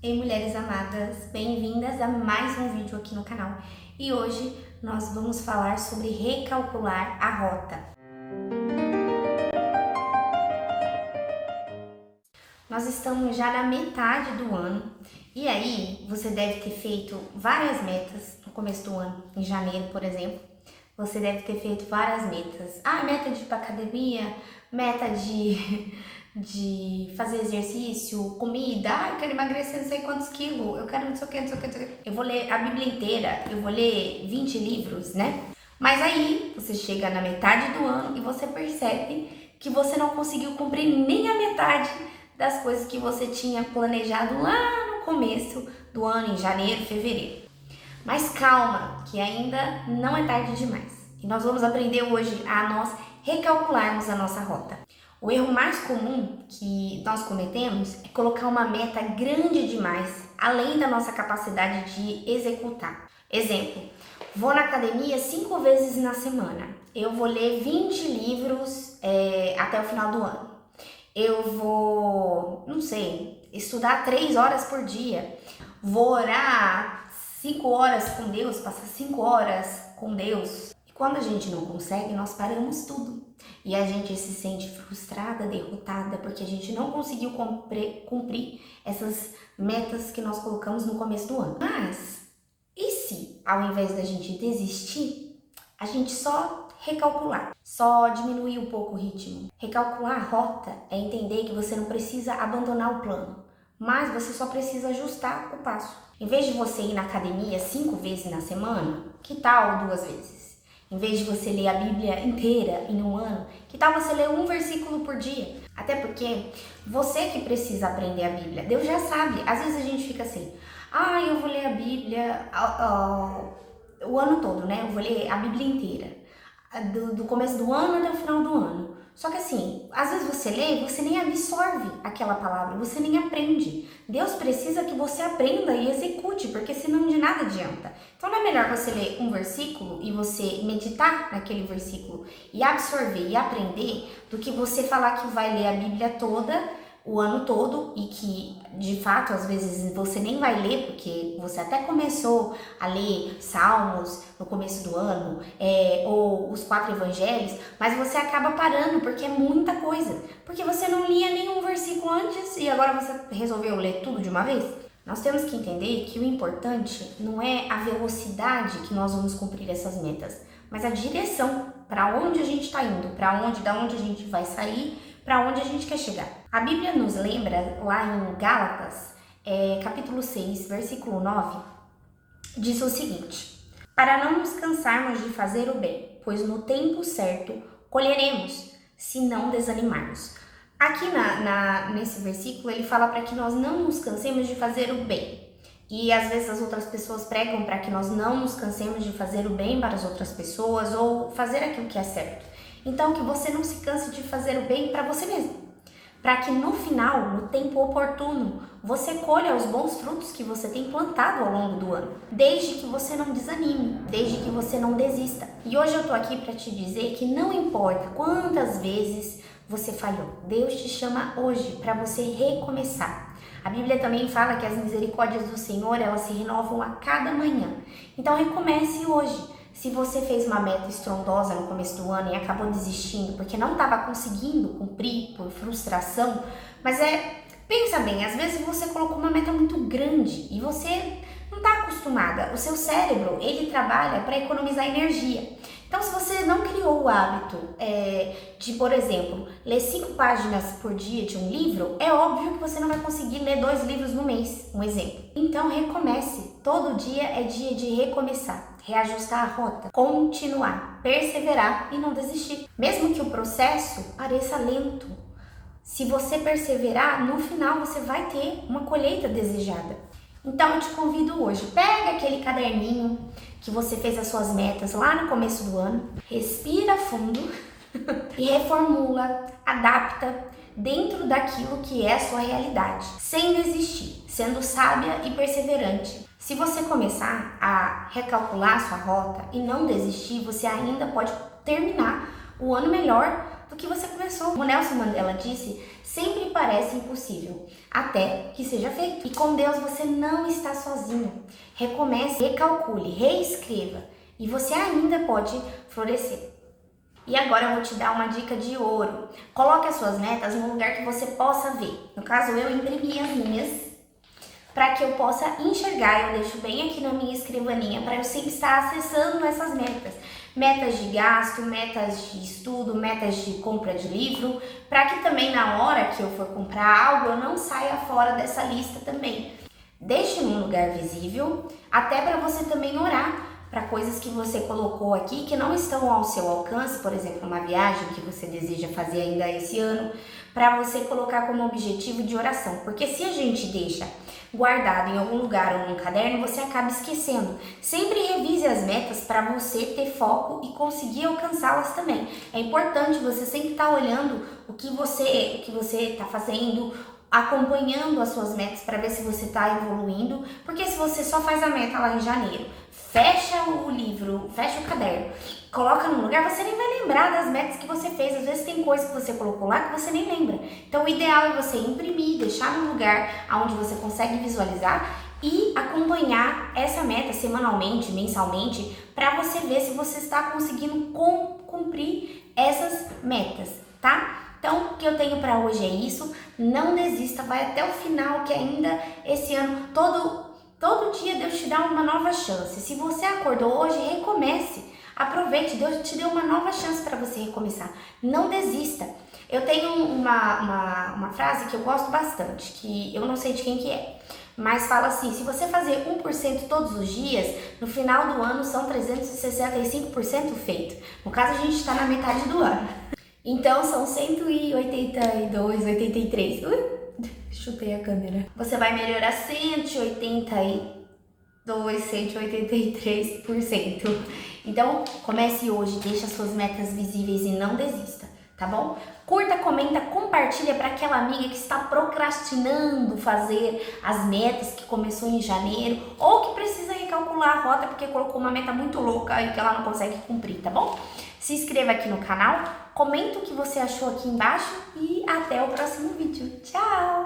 Ei, mulheres amadas, bem-vindas a mais um vídeo aqui no canal. E hoje nós vamos falar sobre recalcular a rota. Nós estamos já na metade do ano e aí você deve ter feito várias metas no começo do ano, em janeiro, por exemplo. Você deve ter feito várias metas. Meta de ir pra academia, meta de fazer exercício, comida. Eu quero emagrecer não sei quantos quilos, eu quero não sei o que, não sei o que, não sei o que. Eu vou ler a Bíblia inteira, eu vou ler 20 livros, né? Mas aí você chega na metade do ano e você percebe que você não conseguiu cumprir nem a metade das coisas que você tinha planejado lá no começo do ano, em janeiro, fevereiro. Mas calma, que ainda não é tarde demais. E nós vamos aprender hoje a nós recalcularmos a nossa rota. O erro mais comum que nós cometemos é colocar uma meta grande demais, além da nossa capacidade de executar. Exemplo, vou na academia 5 vezes na semana. Eu vou ler 20 livros até o final do ano. Eu vou, não sei, estudar 3 horas por dia. Vou orar 5 horas com Deus, passar 5 horas com Deus. E quando a gente não consegue, nós paramos tudo. E a gente se sente frustrada, derrotada, porque a gente não conseguiu cumprir essas metas que nós colocamos no começo do ano. Mas, e se, ao invés da gente desistir, a gente só recalcular, só diminuir um pouco o ritmo? Recalcular a rota é entender que você não precisa abandonar o plano, mas você só precisa ajustar o passo. Em vez de você ir na academia 5 vezes na semana, que tal 2 vezes? Em vez de você ler a Bíblia inteira em um ano, que tal você ler um versículo por dia? Até porque você que precisa aprender a Bíblia, Deus já sabe. Às vezes a gente fica assim, eu vou ler a Bíblia o ano todo, né? Eu vou ler a Bíblia inteira, do começo do ano até o final do ano. Só que assim, às vezes você lê e você nem absorve aquela palavra, você nem aprende. Deus precisa que você aprenda e execute, porque senão de nada adianta. Então não é melhor você ler um versículo e você meditar naquele versículo e absorver e aprender do que você falar que vai ler a Bíblia toda o ano todo e que de fato às vezes você nem vai ler porque você até começou a ler Salmos no começo do ano ou os 4 evangelhos, mas você acaba parando porque é muita coisa, porque você não lia nenhum versículo antes e agora você resolveu ler tudo de uma vez. Nós temos que entender que o importante não é a velocidade que nós vamos cumprir essas metas, mas a direção, para onde a gente está indo, da onde a gente vai sair, para onde a gente quer chegar. A Bíblia nos lembra, lá em Gálatas, capítulo 6, versículo 9, diz o seguinte: para não nos cansarmos de fazer o bem, pois no tempo certo colheremos, se não desanimarmos. Aqui nesse versículo ele fala para que nós não nos cansemos de fazer o bem. E às vezes as outras pessoas pregam para que nós não nos cansemos de fazer o bem para as outras pessoas ou fazer aquilo que é certo. Então que você não se canse de fazer o bem para você mesmo, para que no final, no tempo oportuno, você colha os bons frutos que você tem plantado ao longo do ano, desde que você não desanime, desde que você não desista. E hoje eu tô aqui para te dizer que não importa quantas vezes você falhou, Deus te chama hoje para você recomeçar. A Bíblia também fala que as misericórdias do Senhor, elas se renovam a cada manhã. Então recomece hoje. Se você fez uma meta estrondosa no começo do ano e acabou desistindo porque não estava conseguindo cumprir por frustração, mas pensa bem, às vezes você colocou uma meta muito grande e você não está acostumada. O seu cérebro, ele trabalha para economizar energia. Então, se você não criou o hábito de, por exemplo, ler 5 páginas por dia de um livro, é óbvio que você não vai conseguir ler 2 livros no mês, um exemplo. Então, recomece. Todo dia é dia de recomeçar, reajustar a rota, continuar, perseverar e não desistir. Mesmo que o processo pareça lento, se você perseverar, no final você vai ter uma colheita desejada. Então eu te convido hoje, pega aquele caderninho que você fez as suas metas lá no começo do ano, respira fundo e reformula, adapta dentro daquilo que é a sua realidade, sem desistir, sendo sábia e perseverante. Se você começar a recalcular a sua rota e não desistir, você ainda pode terminar o ano melhor do que você começou. Como Nelson Mandela disse, Sempre parece impossível, até que seja feito. E com Deus você não está sozinho. Recomece, recalcule, reescreva e você ainda pode florescer. E agora eu vou te dar uma dica de ouro. Coloque as suas metas num lugar que você possa ver. No caso, eu imprimi as minhas para que eu possa enxergar. Eu deixo bem aqui na minha escrivaninha para eu sempre estar acessando essas metas. Metas de gasto, metas de estudo, metas de compra de livro, para que também na hora que eu for comprar algo, eu não saia fora dessa lista também. Deixe num lugar visível, até para você também orar para coisas que você colocou aqui que não estão ao seu alcance, por exemplo, uma viagem que você deseja fazer ainda esse ano, para você colocar como objetivo de oração. Porque se a gente deixa guardado em algum lugar ou num caderno, você acaba esquecendo. Sempre revise as metas para você ter foco e conseguir alcançá-las também. É importante você sempre estar olhando o que você está fazendo, acompanhando as suas metas para ver se você está evoluindo, porque se você só faz a meta lá em janeiro, fecha o livro, fecha o caderno, coloca num lugar, você nem vai lembrar das metas que você fez. Às vezes tem coisa que você colocou lá que você nem lembra. Então o ideal é você imprimir, deixar num lugar onde você consegue visualizar e acompanhar essa meta semanalmente, mensalmente, para você ver se você está conseguindo cumprir essas metas, tá? Então, o que eu tenho para hoje é isso. Não desista, vai até o final, que ainda esse ano, todo dia Deus te dá uma nova chance. Se você acordou hoje, recomece. Aproveite, Deus te deu uma nova chance para você recomeçar. Não desista. Eu tenho uma frase que eu gosto bastante, que eu não sei de quem que é, mas fala assim: se você fazer 1% todos os dias, no final do ano são 365% feito. No caso, a gente está na metade do ano. Então são 182, 83. Chutei a câmera. Você vai melhorar 182, 183%. Então comece hoje, deixa suas metas visíveis e não desista, tá bom? Curta, comenta, compartilha para aquela amiga que está procrastinando fazer as metas, que começou em janeiro, ou que precisa recalcular a rota porque colocou uma meta muito louca e que ela não consegue cumprir, tá bom? Se inscreva aqui no canal, comenta o que você achou aqui embaixo e até o próximo vídeo. Tchau!